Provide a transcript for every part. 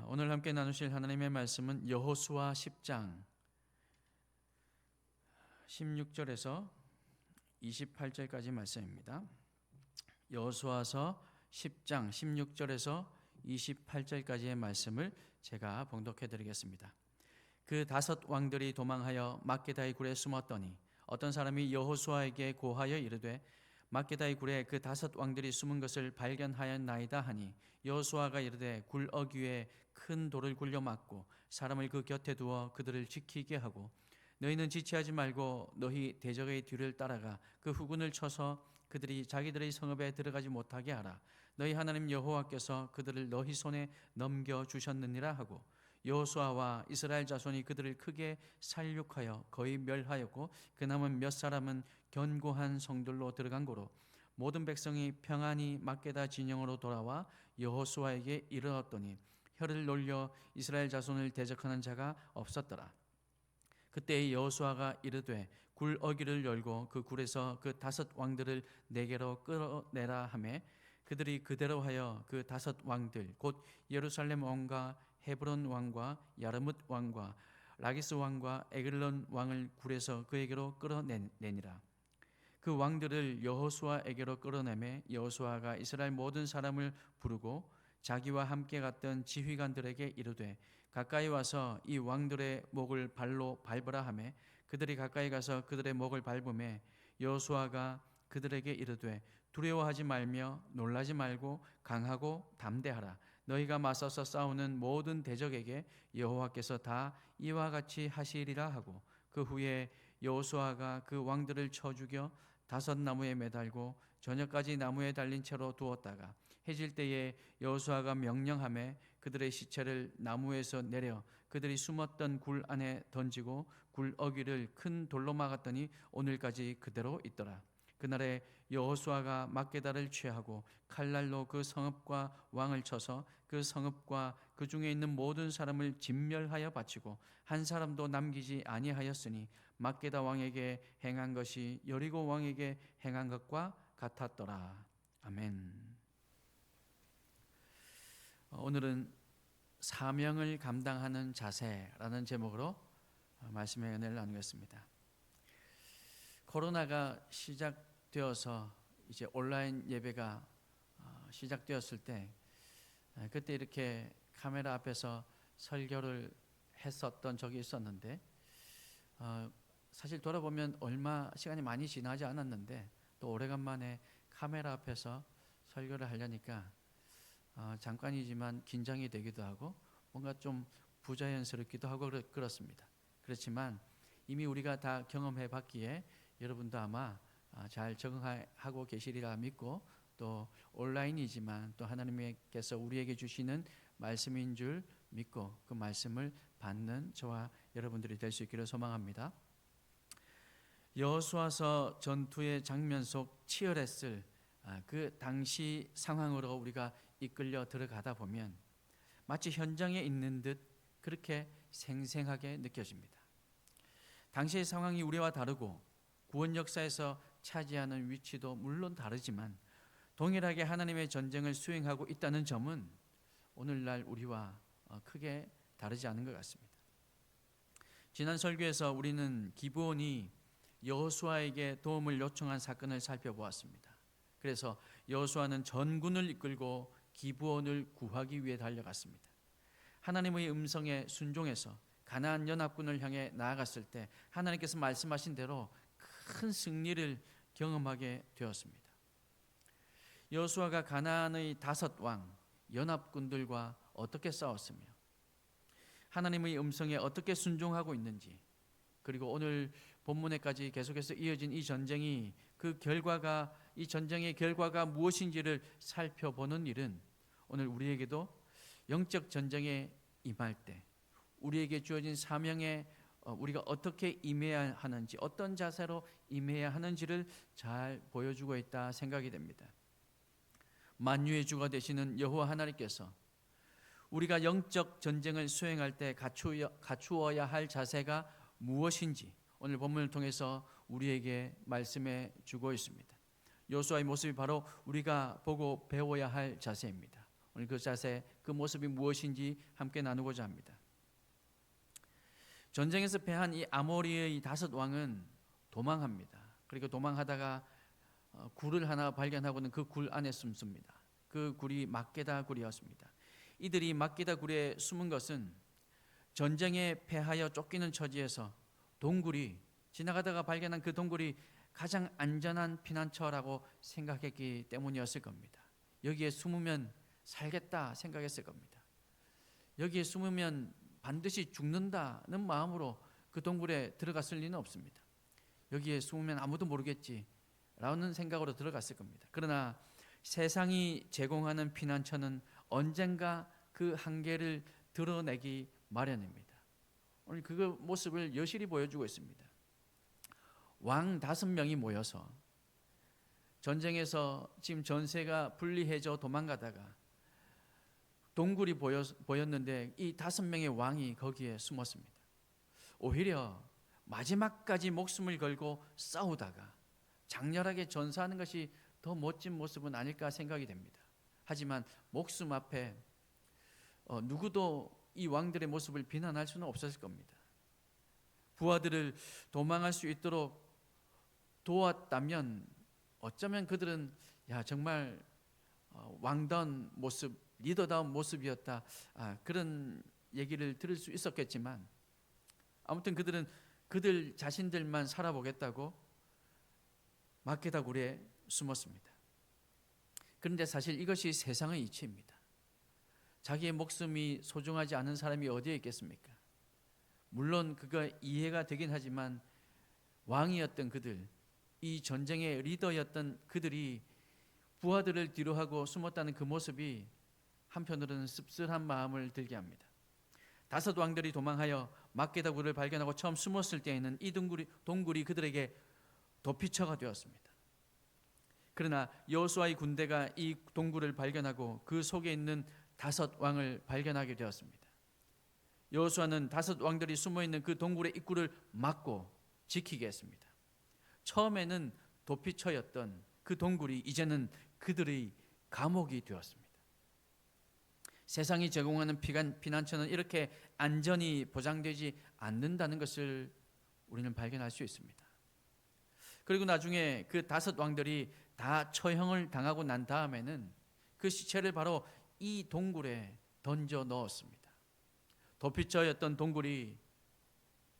오늘 함께 나누실 하나님의 말씀은 여호수아 10장 16절에서 28절까지 말씀입니다. 여호수아서 10장 16절에서 28절까지의 말씀을 제가 봉독해 드리겠습니다. 그 5 왕들이 도망하여 막게다의 굴에 숨었더니 어떤 사람이 여호수아에게 고하여 이르되 막게다의 굴에 그 5 왕들이 숨은 것을 발견하였나이다 하니 여호수아가 이르되 굴 어귀에 큰 돌을 굴려 막고 사람을 그 곁에 두어 그들을 지키게 하고 너희는 지체하지 말고 너희 대적의 뒤를 따라가 그 후군을 쳐서 그들이 자기들의 성읍에 들어가지 못하게 하라. 너희 하나님 여호와께서 그들을 너희 손에 넘겨 주셨느니라 하고 여호수아와 이스라엘 자손이 그들을 크게 살육하여 거의 멸하였고 그 남은 몇 사람은 견고한 성들로 들어간 고로 모든 백성이 평안히 막게다 진영으로 돌아와 여호수아에게 이르렀더니 혀를 놀려 이스라엘 자손을 대적하는 자가 없었더라. 그때 여호수아가 이르되 굴 어귀를 열고 그 굴에서 그 5 왕들을 내게로 끌어내라 하매 그들이 그대로 하여 그 5 왕들 곧 예루살렘 왕과 헤브론 왕과 야르뭇 왕과 라기스 왕과 에글론 왕을 굴에서 그에게로 끌어내니라. 그 왕들을 여호수아에게로 끌어내매 여호수아가 이스라엘 모든 사람을 부르고 자기와 함께 갔던 지휘관들에게 이르되 가까이 와서 이 왕들의 목을 발로 밟으라 하매 그들이 가까이 가서 그들의 목을 밟으매 여호수아가 그들에게 이르되 두려워하지 말며 놀라지 말고 강하고 담대하라. 너희가 맞서서 싸우는 모든 대적에게 여호와께서 다 이와 같이 하시리라 하고 그 후에 여호수아가 그 왕들을 쳐 죽여 5 나무에 매달고 저녁까지 나무에 달린 채로 두었다가 해질 때에 여호수아가 명령하매 그들의 시체를 나무에서 내려 그들이 숨었던 굴 안에 던지고 굴 어귀를 큰 돌로 막았더니 오늘까지 그대로 있더라. 그날에 여호수아가 막게다를 취하고 칼날로 그 성읍과 왕을 쳐서 그 성읍과 그 중에 있는 모든 사람을 진멸하여 바치고 한 사람도 남기지 아니하였으니 막게다 왕에게 행한 것이 여리고 왕에게 행한 것과 같았더라. 아멘. 오늘은 사명을 감당하는 자세라는 제목으로 말씀의 은혜를 나누겠습니다. 코로나가 시작되어서 이제 온라인 예배가 시작되었을 때 그때 이렇게 카메라 앞에서 설교를 했었던 적이 있었는데 사실 돌아보면 얼마 시간이 많이 지나지 않았는데 또 오래간만에 카메라 앞에서 설교를 하려니까 잠깐이지만 긴장이 되기도 하고 뭔가 좀 부자연스럽기도 하고 그렇습니다. 그렇지만 이미 우리가 다 경험해 봤기에 여러분도 아마 잘 적응하고 계시리라 믿고 또 온라인이지만 또 하나님께서 우리에게 주시는 말씀인 줄 믿고 그 말씀을 받는 저와 여러분들이 될 수 있기를 소망합니다. 여호수아서 전투의 장면 속 치열했을 그 당시 상황으로 우리가 이끌려 들어가다 보면 마치 현장에 있는 듯 그렇게 생생하게 느껴집니다. 당시의 상황이 우리와 다르고 구원 역사에서 차지하는 위치도 물론 다르지만 동일하게 하나님의 전쟁을 수행하고 있다는 점은 오늘날 우리와 크게 다르지 않은 것 같습니다. 지난 설교에서 우리는 기브온이 여호수아에게 도움을 요청한 사건을 살펴보았습니다. 그래서 여호수아는 전군을 이끌고 기브온을 구하기 위해 달려갔습니다. 하나님의 음성에 순종해서 가나안 연합군을 향해 나아갔을 때 하나님께서 말씀하신 대로 큰 승리를 경험하게 되었습니다. 여호수아가 가나안의 5 왕 연합군들과 어떻게 싸웠으며 하나님의 음성에 어떻게 순종하고 있는지 그리고 오늘 본문에까지 계속해서 이어진 이 전쟁이 이 전쟁의 결과가 무엇인지를 살펴보는 일은 오늘 우리에게도 영적 전쟁에 임할 때 우리에게 주어진 사명에 우리가 어떻게 임해야 하는지 어떤 자세로 임해야 하는지를 잘 보여주고 있다 생각이 됩니다. 만유의 주가 되시는 여호와 하나님께서 우리가 영적 전쟁을 수행할 때 갖추어야 할 자세가 무엇인지 오늘 본문을 통해서 우리에게 말씀해 주고 있습니다. 여호수아의 모습이 바로 우리가 보고 배워야 할 자세입니다. 오늘 그 자세 그 모습이 무엇인지 함께 나누고자 합니다. 전쟁에서 패한 이 아모리의 5 왕은 도망합니다. 그리고 도망하다가 굴을 하나 발견하고는 그 굴 안에 숨습니다. 그 굴이 막게다 굴이었습니다. 이들이 막게다 굴에 숨은 것은 전쟁에 패하여 쫓기는 처지에서 동굴이, 지나가다가 발견한 그 동굴이 가장 안전한 피난처라고 생각했기 때문이었을 겁니다. 여기에 숨으면 살겠다 생각했을 겁니다. 여기에 숨으면 반드시 죽는다는 마음으로 그 동굴에 들어갔을 리는 없습니다. 여기에 숨으면 아무도 모르겠지 라는 생각으로 들어갔을 겁니다. 그러나 세상이 제공하는 피난처는 언젠가 그 한계를 드러내기 마련입니다. 오늘 그 모습을 여실히 보여주고 있습니다. 왕 5명이 모여서 전쟁에서 지금 전세가 불리해져 도망가다가 동굴이 보였는데 이 5명의 왕이 거기에 숨었습니다. 오히려 마지막까지 목숨을 걸고 싸우다가 장렬하게 전사하는 것이 더 멋진 모습은 아닐까 생각이 됩니다. 하지만 목숨 앞에 누구도 이 왕들의 모습을 비난할 수는 없었을 겁니다. 부하들을 도망할 수 있도록 도왔다면 어쩌면 그들은 정말 왕다운 모습, 리더다운 모습이었다, 그런 얘기를 들을 수 있었겠지만 아무튼 그들은 그들 자신들만 살아보겠다고 막게다 굴에 숨었습니다. 그런데 사실 이것이 세상의 이치입니다. 자기의 목숨이 소중하지 않은 사람이 어디에 있겠습니까? 물론 그가 이해가 되긴 하지만 왕이었던 그들, 이 전쟁의 리더였던 그들이 부하들을 뒤로하고 숨었다는 그 모습이 한편으로는 씁쓸한 마음을 들게 합니다. 5 왕들이 도망하여 막게다 굴을 발견하고 처음 숨었을 때에는 이 동굴이 그들에게 도피처가 되었습니다. 그러나 여호수아의 군대가 이 동굴을 발견하고 그 속에 있는 5 왕을 발견하게 되었습니다. 여호수아는 5 왕들이 숨어있는 그 동굴의 입구를 막고 지키게 했습니다. 처음에는 도피처였던 그 동굴이 이제는 그들의 감옥이 되었습니다. 세상이 제공하는 피난처는 이렇게 안전이 보장되지 않는다는 것을 우리는 발견할 수 있습니다. 그리고 나중에 그 5 왕들이 다 처형을 당하고 난 다음에는 그 시체를 바로 이 동굴에 던져 넣었습니다. 도피처였던 동굴이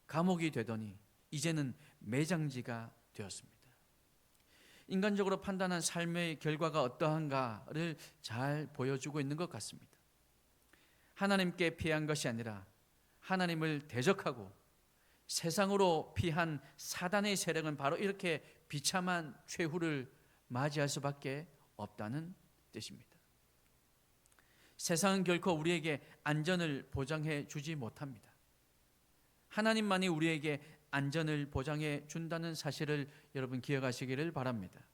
감옥이 되더니 이제는 매장지가 되었습니다. 인간적으로 판단한 삶의 결과가 어떠한가를 잘 보여주고 있는 것 같습니다. 하나님께 피한 것이 아니라 하나님을 대적하고 세상으로 피한 사단의 세력은 바로 이렇게 비참한 최후를 맞이할 수밖에 없다는 뜻입니다. 세상은 결코 우리에게 안전을 보장해 주지 못합니다. 하나님만이 우리에게 안전을 보장해 준다는 사실을 여러분 기억하시기를 바랍니다.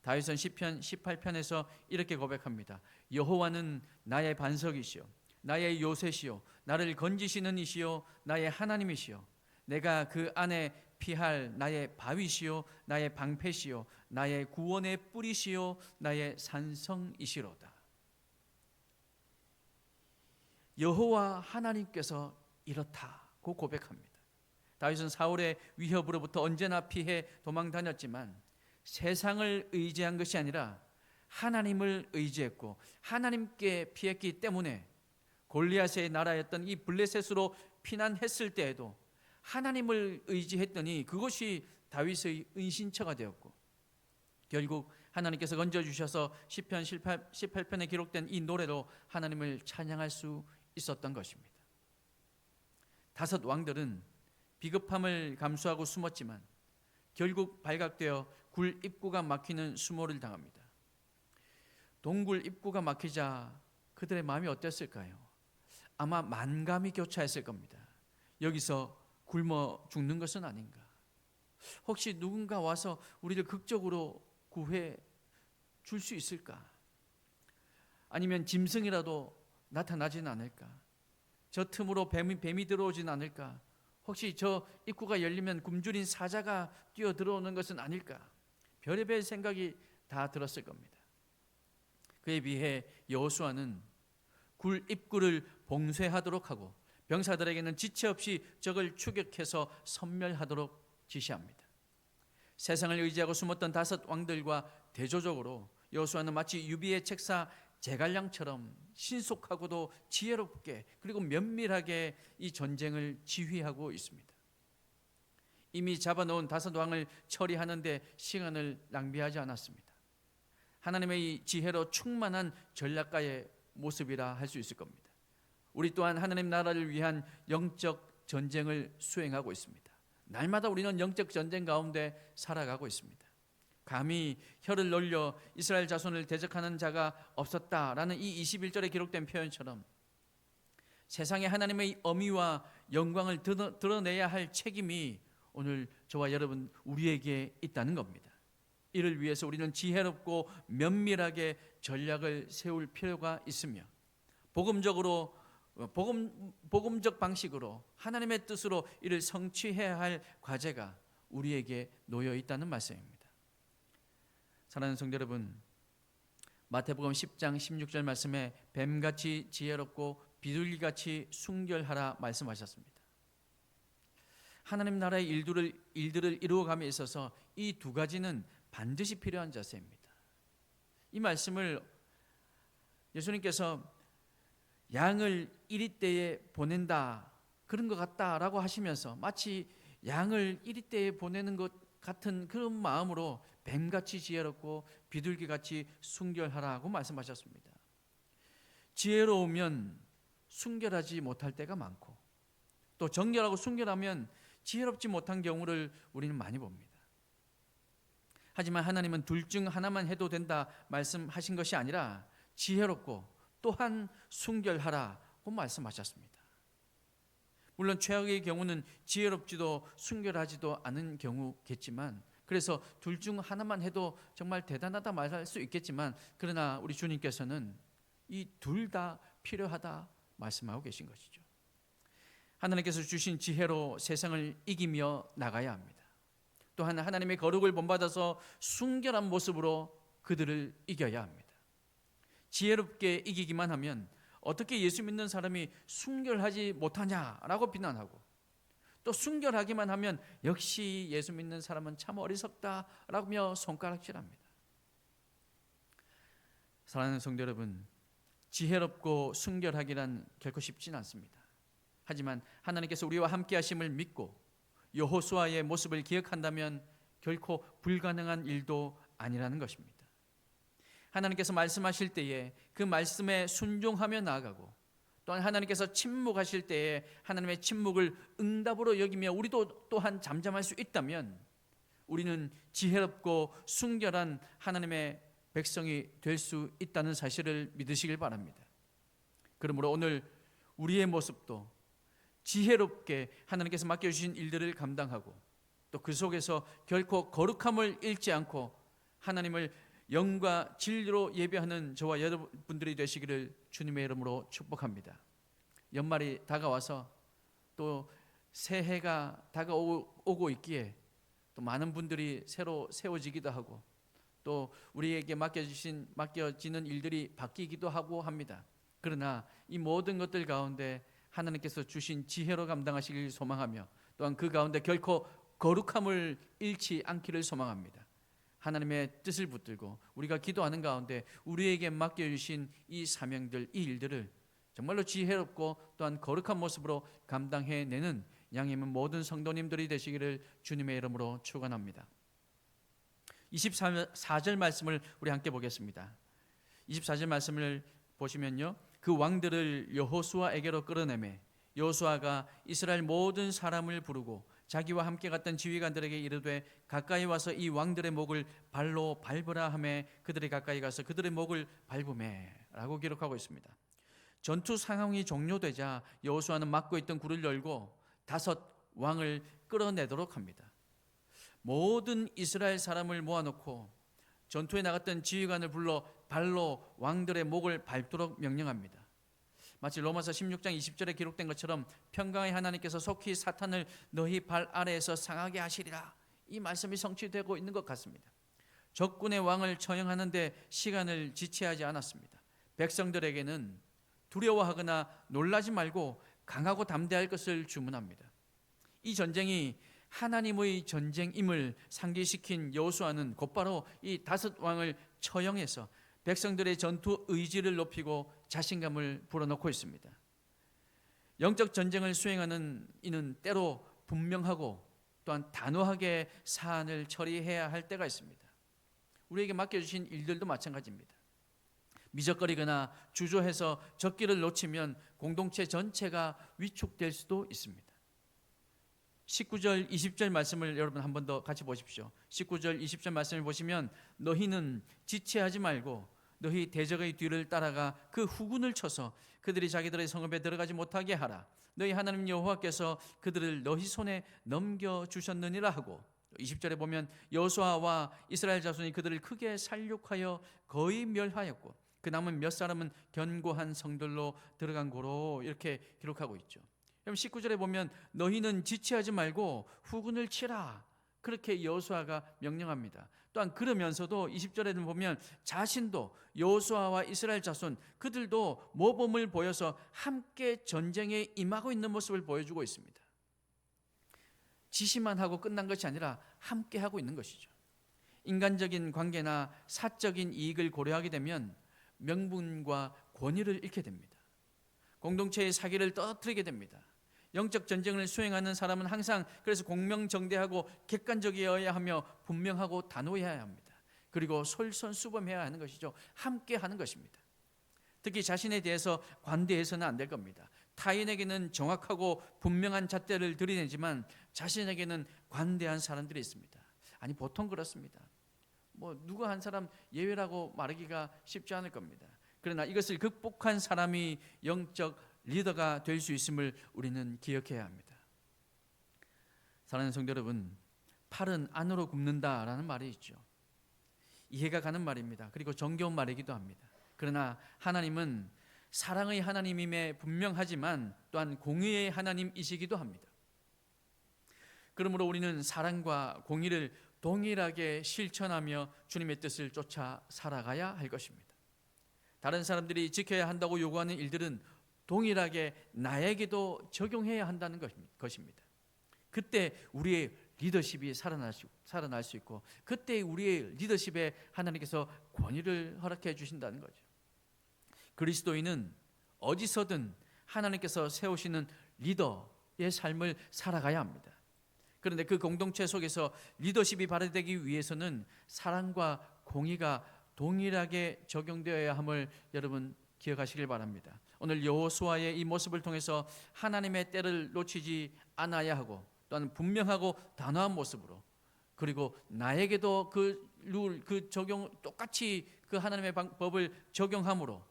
다윗은 시편 18편에서 이렇게 고백합니다. 여호와는 나의 반석이시요 나의 요새시요 나를 건지시는 이시요 나의 하나님이시요 내가 그 안에 피할 나의 바위시요 나의 방패시요 나의 구원의 뿌리시요 나의 산성이시로다. 여호와 하나님께서 이렇다고 고백합니다. 다윗은 사울의 위협으로부터 언제나 피해 도망 다녔지만 세상을 의지한 것이 아니라 하나님을 의지했고 하나님께 피했기 때문에 골리앗의 나라였던 이 블레셋으로 피난했을 때에도 하나님을 의지했더니 그것이 다윗의 은신처가 되었고 결국 하나님께서 건져주셔서 시편 18편에 기록된 이 노래로 하나님을 찬양할 수 있었던 것입니다. 5 왕들은 비급함을 감수하고 숨었지만 결국 발각되어 굴 입구가 막히는 수모를 당합니다. 동굴 입구가 막히자 그들의 마음이 어땠을까요? 아마 만감이 교차했을 겁니다. 여기서 굶어 죽는 것은 아닌가? 혹시 누군가 와서 우리를 극적으로 구해 줄 수 있을까? 아니면 짐승이라도 나타나지는 않을까? 저 틈으로 뱀이 들어오진 않을까? 혹시 저 입구가 열리면 굶주린 사자가 뛰어 들어오는 것은 아닐까? 별의별 생각이 다 들었을 겁니다. 그에 비해 여호수아는 굴 입구를 봉쇄하도록 하고 병사들에게는 지체 없이 적을 추격해서 섬멸하도록 지시합니다. 세상을 의지하고 숨었던 5 왕들과 대조적으로 여호수아는 마치 유비의 책사 제갈량처럼 신속하고도 지혜롭게 그리고 면밀하게 이 전쟁을 지휘하고 있습니다. 이미 잡아놓은 5 왕을 처리하는데 시간을 낭비하지 않았습니다. 하나님의 이 지혜로 충만한 전략가의 모습이라 할 수 있을 겁니다. 우리 또한 하나님 나라를 위한 영적 전쟁을 수행하고 있습니다. 날마다 우리는 영적 전쟁 가운데 살아가고 있습니다. 감히 혀를 놀려 이스라엘 자손을 대적하는 자가 없었다라는 이 21절에 기록된 표현처럼 세상에 하나님의 어미와 영광을 드러내야 할 책임이 오늘 저와 여러분 우리에게 있다는 겁니다. 이를 위해서 우리는 지혜롭고 면밀하게 전략을 세울 필요가 있으며 복음적 방식으로 하나님의 뜻으로 이를 성취해야 할 과제가 우리에게 놓여 있다는 말씀입니다. 사랑하는 성도 여러분, 마태복음 10장 16절 말씀에 뱀같이 지혜롭고 비둘기같이 순결하라 말씀하셨습니다. 하나님 나라의 일들을 이루어감에 있어서 이 2가지는 반드시 필요한 자세입니다. 이 말씀을 예수님께서 양을 이리때에 보낸다 그런 것 같다라고 하시면서 마치 양을 이리때에 보내는 것 같은 그런 마음으로 뱀같이 지혜롭고 비둘기같이 순결하라고 말씀하셨습니다. 지혜로우면 순결하지 못할 때가 많고 또 정결하고 순결하면 지혜롭지 못한 경우를 우리는 많이 봅니다. 하지만 하나님은 둘 중 하나만 해도 된다 말씀하신 것이 아니라 지혜롭고 또한 순결하라고 말씀하셨습니다. 물론 최악의 경우는 지혜롭지도 순결하지도 않은 경우겠지만 그래서 둘 중 하나만 해도 정말 대단하다 말할 수 있겠지만 그러나 우리 주님께서는 이 둘 다 필요하다 말씀하고 계신 것이죠. 하나님께서 주신 지혜로 세상을 이기며 나가야 합니다. 또한 하나님의 거룩을 본받아서 순결한 모습으로 그들을 이겨야 합니다. 지혜롭게 이기기만 하면 어떻게 예수 믿는 사람이 순결하지 못하냐라고 비난하고 또 순결하기만 하면 역시 예수 믿는 사람은 참 어리석다라며 손가락질합니다. 사랑하는 성도 여러분, 지혜롭고 순결하기란 결코 쉽진 않습니다. 하지만 하나님께서 우리와 함께 하심을 믿고 여호수아의 모습을 기억한다면 결코 불가능한 일도 아니라는 것입니다. 하나님께서 말씀하실 때에 그 말씀에 순종하며 나아가고 또한 하나님께서 침묵하실 때에 하나님의 침묵을 응답으로 여기며 우리도 또한 잠잠할 수 있다면 우리는 지혜롭고 순결한 하나님의 백성이 될 수 있다는 사실을 믿으시길 바랍니다. 그러므로 오늘 우리의 모습도 지혜롭게 하나님께서 맡겨주신 일들을 감당하고 또 그 속에서 결코 거룩함을 잃지 않고 하나님을 영과 진리로 예배하는 저와 여러분들이 되시기를 주님의 이름으로 축복합니다. 연말이 다가와서 또 새해가 다가오고 있기에 또 많은 분들이 새로 세워지기도 하고 또 우리에게 맡겨지는 일들이 바뀌기도 하고 합니다. 그러나 이 모든 것들 가운데 하나님께서 주신 지혜로 감당하시길 소망하며 또한 그 가운데 결코 거룩함을 잃지 않기를 소망합니다. 하나님의 뜻을 붙들고 우리가 기도하는 가운데 우리에게 맡겨주신 이 사명들, 이 일들을 정말로 지혜롭고 또한 거룩한 모습으로 감당해내는 양임은 모든 성도님들이 되시기를 주님의 이름으로 축원합니다. 24절 말씀을 우리 함께 보겠습니다. 24절 말씀을 보시면요, 그 왕들을 여호수아에게로 끌어내매 여호수아가 이스라엘 모든 사람을 부르고 자기와 함께 갔던 지휘관들에게 이르되 가까이 와서 이 왕들의 목을 발로 밟으라 하매 그들이 가까이 가서 그들의 목을 밟으매 라고 기록하고 있습니다. 전투 상황이 종료되자 여호수아는 막고 있던 굴을 열고 5 왕을 끌어내도록 합니다. 모든 이스라엘 사람을 모아놓고 전투에 나갔던 지휘관을 불러 발로 왕들의 목을 밟도록 명령합니다. 마치 로마서 16장 20절에 기록된 것처럼 평강의 하나님께서 속히 사탄을 너희 발 아래에서 상하게 하시리라, 이 말씀이 성취되고 있는 것 같습니다. 적군의 왕을 처형하는 데 시간을 지체하지 않았습니다. 백성들에게는 두려워하거나 놀라지 말고 강하고 담대할 것을 주문합니다. 이 전쟁이 하나님의 전쟁임을 상기시킨 여호수아는 곧바로 이 다섯 왕을 처형해서 백성들의 전투 의지를 높이고 자신감을 불어넣고 있습니다. 영적 전쟁을 수행하는 이는 때로 분명하고 또한 단호하게 사안을 처리해야 할 때가 있습니다. 우리에게 맡겨주신 일들도 마찬가지입니다. 미적거리거나 주저해서 적기를 놓치면 공동체 전체가 위축될 수도 있습니다. 19절 20절 말씀을 여러분 한 번 더 같이 보십시오. 19절 20절 말씀을 보시면 너희는 지체하지 말고 너희 대적의 뒤를 따라가 그 후군을 쳐서 그들이 자기들의 성읍에 들어가지 못하게 하라. 너희 하나님 여호와께서 그들을 너희 손에 넘겨주셨느니라 하고, 20절에 보면 여호수아와 이스라엘 자손이 그들을 크게 살육하여 거의 멸하였고 그 남은 몇 사람은 견고한 성들로 들어간 고로, 이렇게 기록하고 있죠. 그럼 19절에 보면 너희는 지체하지 말고 후군을 치라, 그렇게 여호수아가 명령합니다. 또한 그러면서도 20절에는 보면 자신도 여호수아와 이스라엘 자손 그들도 모범을 보여서 함께 전쟁에 임하고 있는 모습을 보여주고 있습니다. 지시만 하고 끝난 것이 아니라 함께 하고 있는 것이죠. 인간적인 관계나 사적인 이익을 고려하게 되면 명분과 권위를 잃게 됩니다. 공동체의 사기를 떨어뜨리게 됩니다. 영적 전쟁을 수행하는 사람은 항상 그래서 공명정대하고 객관적이어야 하며 분명하고 단호해야 합니다. 그리고 솔선수범해야 하는 것이죠. 함께 하는 것입니다. 특히 자신에 대해서 관대해서는 안 될 겁니다. 타인에게는 정확하고 분명한 잣대를 들이대지만 자신에게는 관대한 사람들이 있습니다. 아니, 보통 그렇습니다. 누가 한 사람 예외라고 말하기가 쉽지 않을 겁니다. 그러나 이것을 극복한 사람이 영적 리더가 될 수 있음을 우리는 기억해야 합니다. 사랑하는 성도 여러분, 팔은 안으로 굽는다라는 말이 있죠. 이해가 가는 말입니다. 그리고 정겨운 말이기도 합니다. 그러나 하나님은 사랑의 하나님임에 분명하지만 또한 공의의 하나님이시기도 합니다. 그러므로 우리는 사랑과 공의를 동일하게 실천하며 주님의 뜻을 쫓아 살아가야 할 것입니다. 다른 사람들이 지켜야 한다고 요구하는 일들은 동일하게 나에게도 적용해야 한다는 것입니다. 그때 우리의 리더십이 살아날 수 있고, 그때 우리의 리더십에 하나님께서 권위를 허락해 주신다는 거죠. 그리스도인은 어디서든 하나님께서 세우시는 리더의 삶을 살아가야 합니다. 그런데 그 공동체 속에서 리더십이 발휘되기 위해서는 사랑과 공의가 동일하게 적용되어야 함을 여러분 기억하시길 바랍니다. 오늘 여호수아의 이 모습을 통해서 하나님의 때를 놓치지 않아야 하고, 또한 분명하고 단호한 모습으로, 그리고 나에게도 똑같이 그 하나님의 법을 적용함으로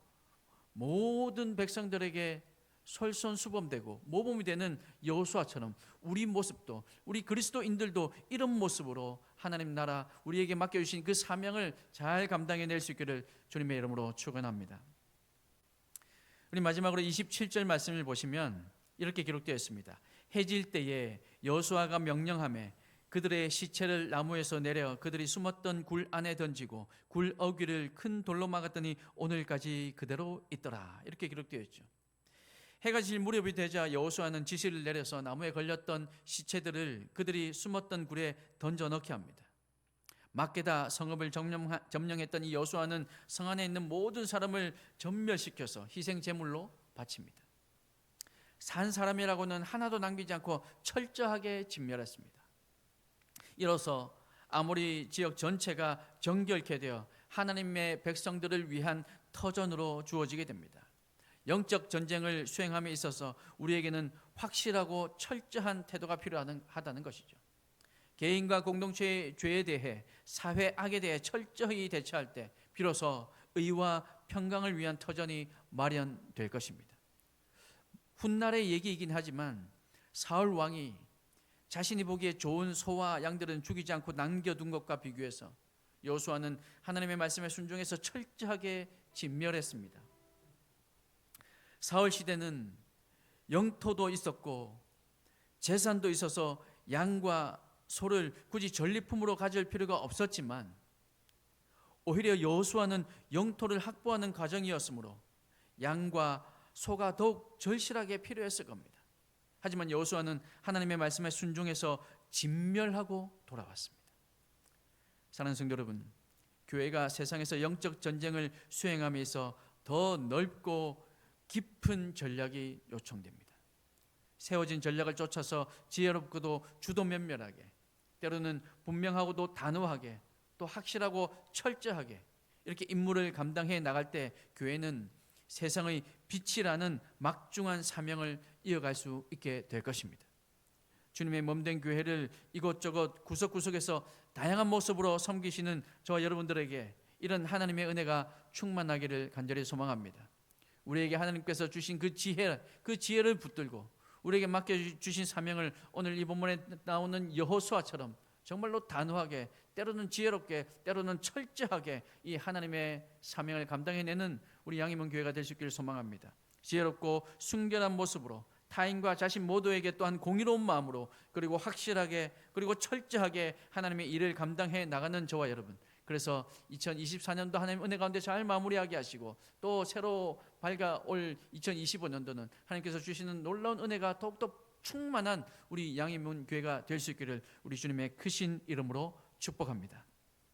모든 백성들에게 솔선수범되고 모범이 되는 여호수아처럼 우리 모습도, 우리 그리스도인들도 이런 모습으로 하나님 나라 우리에게 맡겨주신 그 사명을 잘 감당해낼 수 있기를 주님의 이름으로 축원합니다. 우리 마지막으로 27절 말씀을 보시면 이렇게 기록되어 있습니다. 해질 때에 여호수아가 명령하며 그들의 시체를 나무에서 내려 그들이 숨었던 굴 안에 던지고 굴 어귀를 큰 돌로 막았더니 오늘까지 그대로 있더라, 이렇게 기록되어 있죠. 해가 질 무렵이 되자 여호수아는 지시를 내려서 나무에 걸렸던 시체들을 그들이 숨었던 굴에 던져 넣게 합니다. 막게다 성읍을 점령했던 이 여호수아는 성 안에 있는 모든 사람을 전멸시켜서 희생 제물로 바칩니다. 산 사람이라고는 하나도 남기지 않고 철저하게 진멸했습니다. 이로써 아모리 지역 전체가 정결케 되어 하나님의 백성들을 위한 터전으로 주어지게 됩니다. 영적 전쟁을 수행함에 있어서 우리에게는 확실하고 철저한 태도가 필요하다는 것이죠. 개인과 공동체의 죄에 대해, 사회 악에 대해 철저히 대처할 때 비로소 의와 평강을 위한 터전이 마련될 것입니다. 훗날의 얘기이긴 하지만 사울 왕이 자신이 보기에 좋은 소와 양들은 죽이지 않고 남겨둔 것과 비교해서 여호수아는 하나님의 말씀에 순종해서 철저하게 진멸했습니다. 사울 시대는 영토도 있었고 재산도 있어서 양과 소를 굳이 전리품으로 가질 필요가 없었지만 오히려 여호수아는 영토를 확보하는 과정이었으므로 양과 소가 더욱 절실하게 필요했을 겁니다. 하지만 여호수아는 하나님의 말씀에 순종해서 진멸하고 돌아왔습니다. 사랑하는 성도 여러분, 교회가 세상에서 영적 전쟁을 수행함에 있어 더 넓고 깊은 전략이 요청됩니다. 세워진 전략을 쫓아서 지혜롭고도 주도면밀하게, 때로는 분명하고도 단호하게, 또 확실하고 철저하게 이렇게 임무를 감당해 나갈 때 교회는 세상의 빛이라는 막중한 사명을 이어갈 수 있게 될 것입니다. 주님의 몸된 교회를 이곳저곳 구석구석에서 다양한 모습으로 섬기시는 저와 여러분들에게 이런 하나님의 은혜가 충만하기를 간절히 소망합니다. 우리에게 하나님께서 주신 그 지혜를 붙들고 우리에게 맡겨주신 사명을 오늘 이 본문에 나오는 여호수아처럼 정말로 단호하게, 때로는 지혜롭게, 때로는 철저하게 이 하나님의 사명을 감당해내는 우리 양희문 교회가 될 수 있기를 소망합니다. 지혜롭고 순결한 모습으로 타인과 자신 모두에게 또한 공의로운 마음으로, 그리고 확실하게, 그리고 철저하게 하나님의 일을 감당해 나가는 저와 여러분, 그래서 2024년도 하나님 은혜 가운데 잘 마무리하게 하시고 또 새로 밝아올 2025년도는 하나님께서 주시는 놀라운 은혜가 더욱더 충만한 우리 양희문 교회가 될 수 있기를 우리 주님의 크신 이름으로 축복합니다.